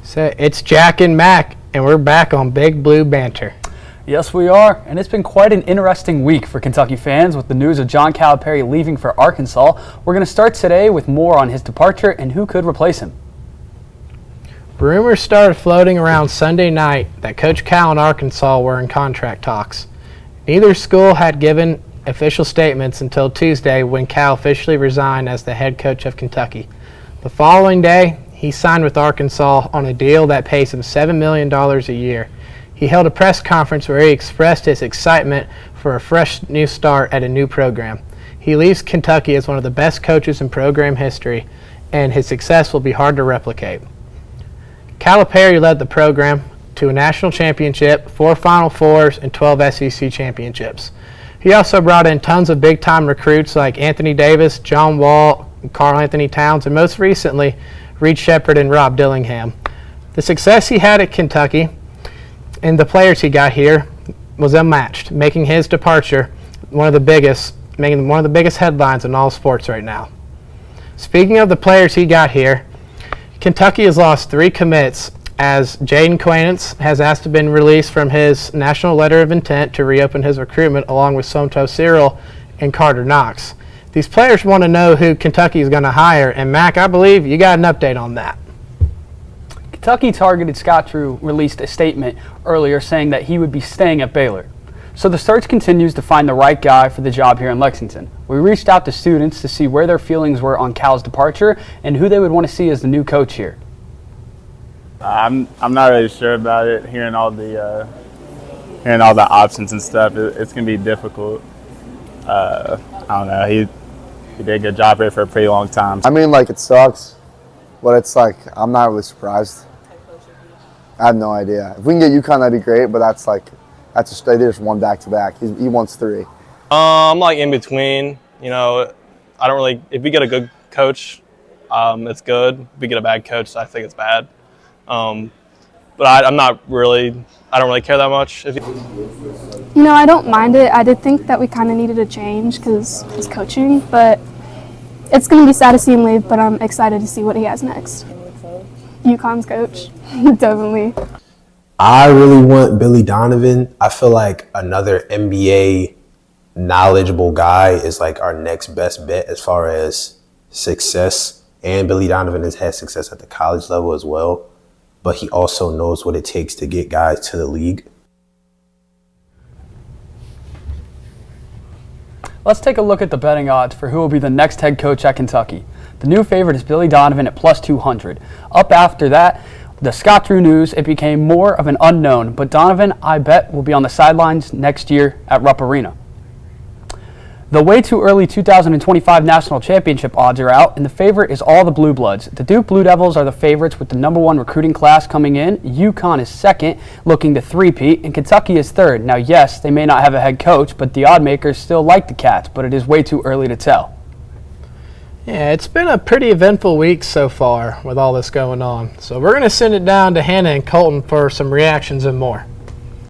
So it's Jack and Mac, and we're back on Big Blue Banter. Yes, we are, and it's been quite an interesting week for Kentucky fans with the news of John Calipari leaving for Arkansas. We're going to start today with more on his departure and who could replace him. Rumors started floating around Sunday night that Coach Cal and Arkansas were in contract talks. Neither school had given official statements until Tuesday when Cal officially resigned as the head coach of Kentucky. The following day, he signed with Arkansas on a deal that pays him $7 million a year. He held a press conference where he expressed his excitement for a fresh new start at a new program. He leaves Kentucky as one of the best coaches in program history, and his success will be hard to replicate. Calipari led the program to a national championship, 4 Final Fours, and 12 SEC championships. He also brought in tons of big-time recruits like Anthony Davis, John Wall, Karl Anthony Towns, and most recently, Reed Sheppard and Rob Dillingham. The success he had at Kentucky and the players he got here was unmatched, making his departure one of the biggest headlines in all sports right now. Speaking of the players he got here, Kentucky has lost 3 commits as Jaden Quainance has asked to be released from his national letter of intent to reopen his recruitment along with Somto Cyril and Carter Knox. These players want to know who Kentucky is going to hire, and Mac, I believe you got an update on that. Kentucky targeted Scott Drew released a statement earlier saying that he would be staying at Baylor. So the search continues to find the right guy for the job here in Lexington. We reached out to students to see where their feelings were on Cal's departure and who they would want to see as the new coach here. I'm not really sure about it. Hearing all the options and stuff, it's gonna be difficult. I don't know. He did a good job here for a pretty long time. I mean, like, it sucks, but it's like I'm not really surprised. I have no idea. If we can get UConn, that'd be great, but they just won back-to-back. He wants 3. I'm like in between. You know, I don't really. If we get a good coach, it's good. If we get a bad coach, I think it's bad. But I'm not really. I don't really care that much. You know, I don't mind it. I did think that we kind of needed a change because he's coaching, but it's going to be sad to see him leave, but I'm excited to see what he has next. UConn's coach, definitely. I really want Billy Donovan. I feel like another NBA knowledgeable guy is like our next best bet as far as success. And Billy Donovan has had success at the college level as well, but he also knows what it takes to get guys to the league. Let's take a look at the betting odds for who will be the next head coach at Kentucky. The new favorite is Billy Donovan at plus 200. Up after that, the Scott Drew news, it became more of an unknown, but Donovan, I bet, will be on the sidelines next year at Rupp Arena. The way too early 2025 National Championship odds are out, and the favorite is all the Blue Bloods. The Duke Blue Devils are the favorites with the #1 recruiting class coming in. UConn is second, looking to three-peat, and Kentucky is third. Now, yes, they may not have a head coach, but the odd makers still like the Cats, but it is way too early to tell. Yeah, it's been a pretty eventful week so far with all this going on. So we're going to send it down to Hannah and Colton for some reactions and more.